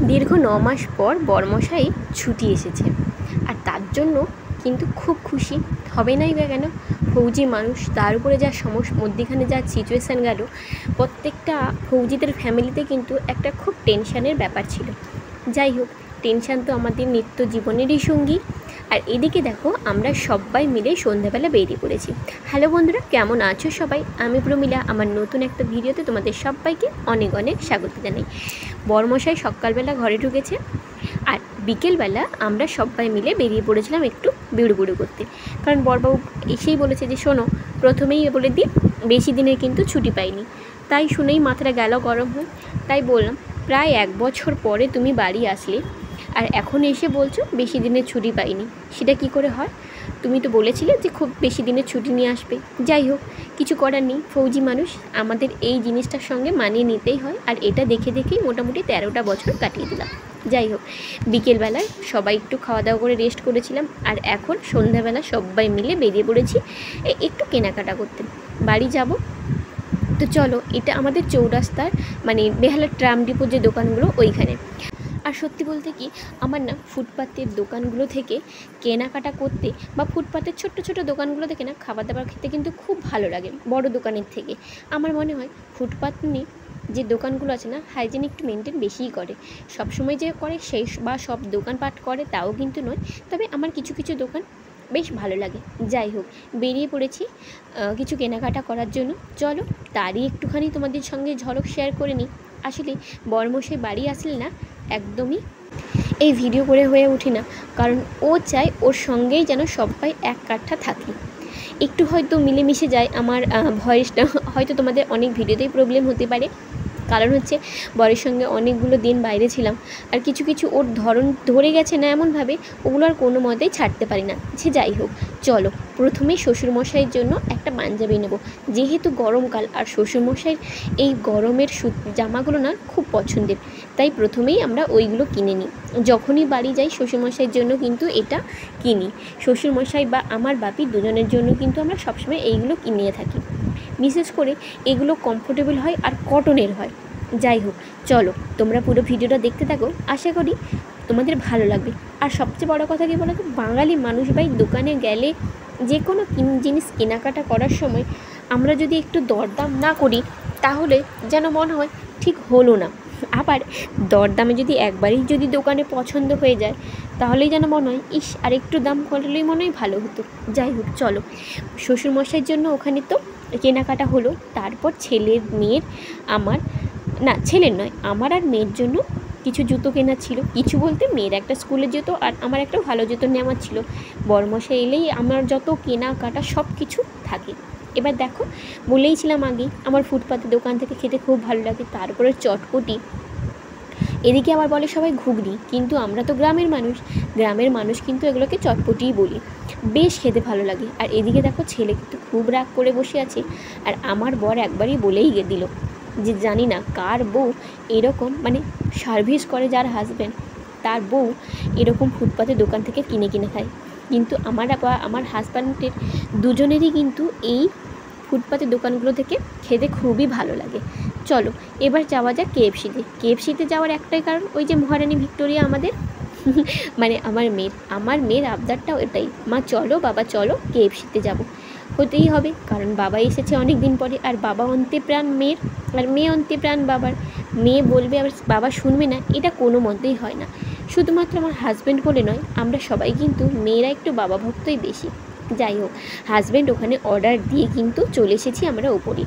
দীর্ঘ 9 মাস পর বরমশাই ছুটি এসেছে, আর তার জন্য কিন্তু খুব খুশি হবে নাই বা কেন। ফৌজি মানুষ, তার উপরে যা মধ্যখানে যা সিচুয়েশান গেল, প্রত্যেকটা ফৌজিদের ফ্যামিলিতে কিন্তু একটা খুব টেনশানের ব্যাপার ছিল। যাই হোক, টেনশান তো আমাদের নিত্য জীবনেরই সঙ্গী। আর এদিকে দেখো, আমরা সবাই মিলে সন্ধ্যাবেলা বেরিয়ে পড়েছি। হ্যালো বন্ধুরা, কেমন আছো সবাই? আমি প্রমিলা, আমার নতুন একটা ভিডিওতে তোমাদের সবাইকে অনেক অনেক স্বাগত জানাই। বরমশাই সকালবেলা ঘরে ঢুকেছে, আর বিকেলবেলা আমরা সবাই মিলে বেরিয়ে পড়েছিলাম একটু বিড়ুবুড়ু করতে। কারণ বরবাবু এসেই বলেছে যে শোনো, প্রথমেই বলে দিই বেশি দিনের কিন্তু ছুটি পাইনি। তাই শুনেই মাথাটা গেল গরম হয়ে। তাই বললাম, প্রায় 1 বছর পরে তুমি বাড়ি আসলে, আর এখন এসে বলছো বেশি দিনের ছুটি পাইনি। সেটা কি করে হয়? তুমি তো বলেছিলে যে খুব বেশি দিনের ছুটি নিয়ে আসবে। যাই হোক, কিছু করার নেই, ফৌজি মানুষ, আমাদের এই জিনিসটার সঙ্গে মানিয়ে নিতেই হয়। আর এটা দেখে দেখেই মোটামুটি 13টা বছর কাটিয়ে দিলাম। যাই হোক, বিকেলবেলায় সবাই একটু খাওয়া দাওয়া করে রেস্ট করেছিলাম, আর এখন সন্ধ্যাবেলা সবাই মিলে বেরিয়ে পড়েছি একটু কেনাকাটা করতে। বাড়ি যাব তো চলো, এটা আমাদের চৌরাস্তার মানে বেহালার ট্রাম ডিপোর যে দোকানগুলো ওইখানে। আর সত্যি বলতে কি, আমার না ফুটপাতের দোকানগুলো থেকে কেনাকাটা করতে বা ফুটপাতের ছোট্ট ছোট দোকানগুলো থেকে না খাবার দাবার খেতে কিন্তু খুব ভালো লাগে বড় দোকানের থেকে। আমার মনে হয় ফুটপাত নিয়ে যে দোকানগুলো আছে না, হাইজেনিক একটু মেনটেন বেশিই করে। সবসময় যে করে সেই বা সব দোকানপাট করে তাও কিন্তু নয়, তবে আমার কিছু কিছু দোকান বেশ ভালো লাগে। যাই হোক, বেরিয়ে পড়েছি কিছু কেনাকাটা করার জন্য। চলো তারই একটুখানি তোমাদের সঙ্গে ঝলক শেয়ার করে নিই। আসলে বরমশাই বাড়ি আসলে না একদমই এই ভিডিও করে হয়ে উঠি না, কারণ ও চায় ওর সঙ্গেই যেন সবাই এক কাঠা থাকে। একটু হয়তো মিলেমিশে যায় আমার ভয়েসটা, হয়তো তোমাদের অনেক ভিডিওতেই প্রবলেম হতে পারে। কারণ হচ্ছে বরের সঙ্গে অনেকগুলো দিন বাইরে ছিলাম, আর কিছু কিছু ওর ধরন ধরে গেছে না এমনভাবে, ওগুলো আর কোনো মতেই ছাড়তে পারি না। সে যাই হোক, চলো প্রথমেই শ্বশুরমশাইয়ের জন্য একটা পাঞ্জাবি নেব, যেহেতু গরমকাল, আর শ্বশুরমশাইয়ের এই গরমের জামাগুলো না খুব পছন্দের। তাই প্রথমেই আমরা ওইগুলো কিনে নিই। যখনই বাড়ি যাই শ্বশুরমশাইয়ের জন্য কিন্তু এটা কিনি। শ্বশুরমশাই বা আমার বাপি দুজনের জন্য কিন্তু আমরা সবসময় এইগুলো কিনে থাকি। বিশেষ করে এগুলো কমফোর্টেবল হয় আর কটনের হয়। যাই হোক, চলো তোমরা পুরো ভিডিওটা দেখতে থাকো, আশা করি তোমাদের ভালো লাগবে। আর সবচেয়ে বড় কথা কি বলো তো, বাঙালি মানুষ ভাই দোকানে গেলে যে কোনো জিনিস কেনাকাটা করার সময় আমরা যদি একটু দরদাম না করি, তাহলে যেন মনে হয় ঠিক হলো না। আবার দরদামে যদি একবারই যদি দোকানে পছন্দ হয়ে যায়, তাহলেই যেন মনে হয় ইস, আর একটু দাম করলেই মনে হয় ভালো হতো। যাই হোক, চলো শ্বশুরমশাইয়ের জন্য ওখানে তো কেনাকাটা হলো। তারপর ছেলের মেয়ের আমার না ছেলের নয়, আমার আর মেয়ের জন্য কিছু জুতো কেনা ছিল। কিছু বলতে মেয়ের একটা স্কুলের জুতো আর আমার একটা ভালো জুতো নেওয়ার ছিল। বরমশাই এলেই আমার যত কেনাকাটা সব কিছু থাকে। এবার দেখো, বলেইছিলাম আগেই আমার ফুটপাতের দোকান থেকে খেতে খুব ভালো লাগে। তারপরে চটপটি, এদিকে আবার বলে সবাই ঘুগনি, কিন্তু আমরা তো গ্রামের মানুষ কিন্তু এগুলোকে চটপটিই বলি। বেশ খেতে ভালো লাগে। আর এদিকে দেখো, ছেলে কিন্তু খুব রাগ করে বসে আছে, আর আমার বর একবারই বলেই দিল যে জানি না কার বউ এরকম মানে সার্ভিস করে, যার হাজব্যান্ড তার বউ এরকম ফুটপাতের দোকান থেকে কিনে খায়। কিন্তু আমার হাজব্যান্ডের দুজনেরই কিন্তু এই ফুটপাতের দোকানগুলো থেকে খেতে খুবই ভালো লাগে। চলো এবার যাওয়া যাক কেএফসিতে যাওয়ার একটাই কারণ, ওই যে মহারানী ভিক্টোরিয়া আমাদের মানে আমার মেয়ের আবদারটাও এটাই, মা চলো বাবা চলো কেএফসিতে যাব। হতেই হবে, কারণ বাবা এসেছে অনেক দিন পরে, আর বাবা অন্তে প্রাণ মেয়ের, আর মেয়ে অন্তে প্রাণ বাবার। মেয়ে বলবে আবার বাবা শুনবে না, এটা কোনো মতেই হয় না। শুধুমাত্র আমার হাজব্যান্ড বলে নয়, আমরা সবাই কিন্তু মেয়েরা একটু বাবা ভক্তই বেশি। যাই হোক, হাজব্যান্ড ওখানে অর্ডার দিয়ে কিন্তু চলে এসেছি আমরা ওপরে।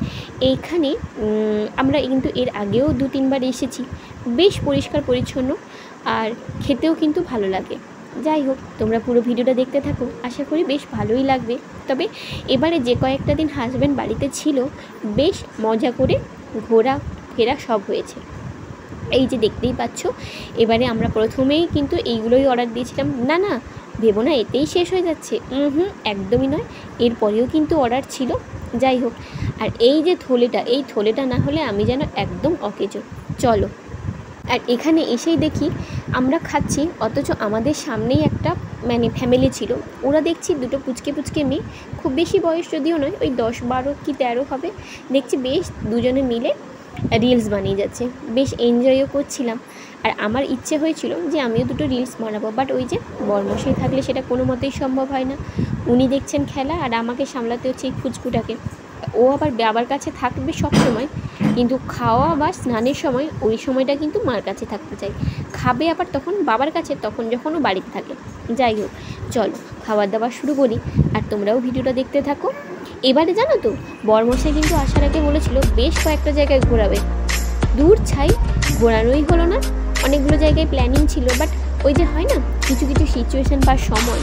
এইখানে আমরা কিন্তু এর আগেও 2-3 বার এসেছি। বেশ পরিষ্কার পরিচ্ছন্ন, আর খেতেও কিন্তু ভালো লাগে। যাই হোক, তোমরা পুরো ভিডিওটা দেখতে থাকো, আশা করি বেশ ভালোই লাগবে। তবে এবারে যে কয়েকটা দিন হাজব্যান্ড বাড়িতে ছিল, বেশ মজা করে ঘোরা ফেরা সব হয়েছে। এই যে দেখতেই পাচ্ছ, এবারে আমরা প্রথমেই কিন্তু এইগুলোই অর্ডার দিয়েছিলাম। না ভেবো না এতেই শেষ হয়ে যাচ্ছে, একদমই নয়, এরপরেও কিন্তু অর্ডার ছিল। যাই হোক, আর এই যে এই থলেটা না হলে আমি যেন একদম অকেজো। চলো, আর এখানে এসেই দেখি আমরা খাচ্ছি, অথচ আমাদের সামনেই একটা মানে ফ্যামিলি ছিল। ওরা দেখছি দুটো পুচকে মেয়ে, খুব বেশি বয়স যদিও নয়, ওই 10-12 কি 13 হবে। দেখছি বেশ দুজনে মিলে রিলস বানিয়ে যাচ্ছে, বেশ এনজয়ও করছিলাম। আর আমার ইচ্ছে হয়েছিল যে আমিও দুটো রিলস বানাবো, বাট ওই যে বরমশাই থাকলে সেটা কোনো মতেই সম্ভব হয় না। উনি দেখছেন খেলা আর আমাকে সামলাতে হচ্ছে এই ফুচকুটাকে। ও আবার বাবার কাছে থাকবে সব সময়, কিন্তু খাওয়া বা স্নানের সময় ওই সময়টা কিন্তু মার কাছে থাকতে চাই। খাবে আবার তখন বাবার কাছে, তখন যখন ও বাড়িতে থাকে। যাই হোক, চলো খাবার দাবার শুরু করি আর তোমরাও ভিডিওটা দেখতে থাকো। এবারে জানো তো, বরমশাই কিন্তু আসার আগে বলেছিল বেশ কয়েকটা জায়গায় ঘোরাবে। দূর ছাই, ঘোরানোই হলো না। অনেকগুলো জায়গায় প্ল্যানিং ছিল, বাট ওই যে হয় না কিছু কিছু সিচুয়েশান বা সময়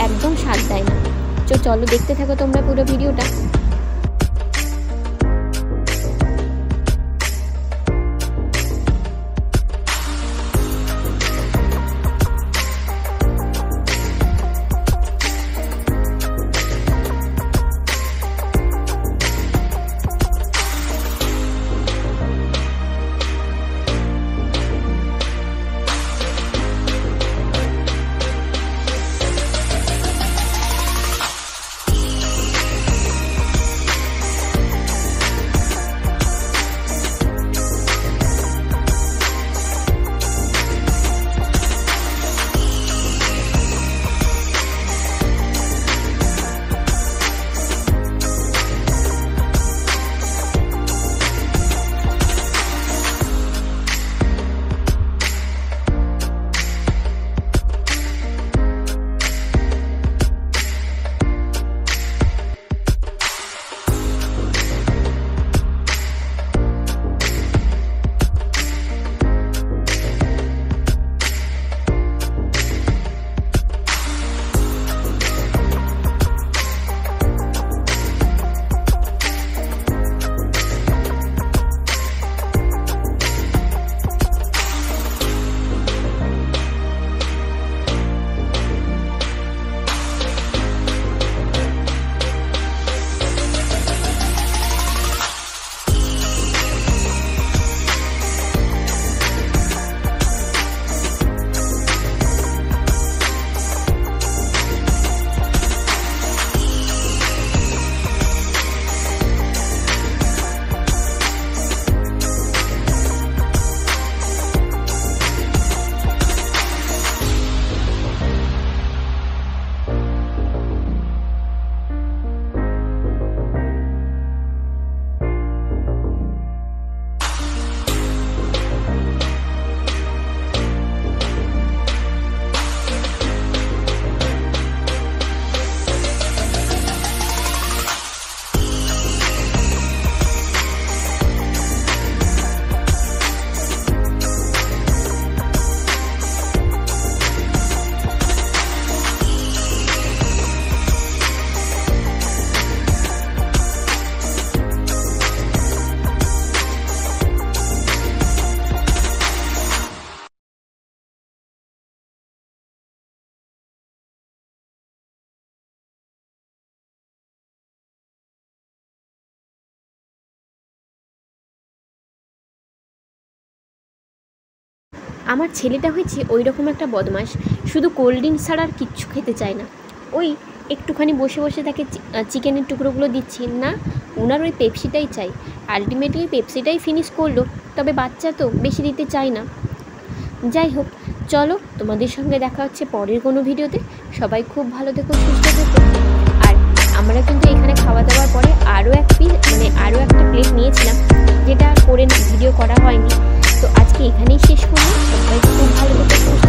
একদম সাথ দেয় না। চলো দেখতে থাকো তোমরা পুরো ভিডিওটা। আমার ছেলেটা হয়েছে ওই রকম একটা বদমাশ, শুধু কোল্ড ড্রিঙ্কস ছাড়া আর কিচ্ছু খেতে চায় না। ওই একটুখানি বসে বসে তাকে চিকেনের টুকরোগুলো দিচ্ছি না, ওনার ওই পেপসিটাই চাই। আলটিমেটলি পেপসিটাই ফিনিশ করলো, তবে বাচ্চা তো বেশি দিতে চায় না। যাই হোক, চলো তোমাদের সঙ্গে দেখা হচ্ছে পরের কোনো ভিডিওতে। সবাই খুব ভালো থেকো, সুস্থ থেকো। আর আমরা কিন্তু এখানে খাওয়া দাওয়ার পরে আরও একটা প্লেট নিয়েছিলাম, যেটা করে ভিডিও করা হয়নি। তো আজকে এখানেই শেষ করলাম। সবাই খুব ভালো থেকো।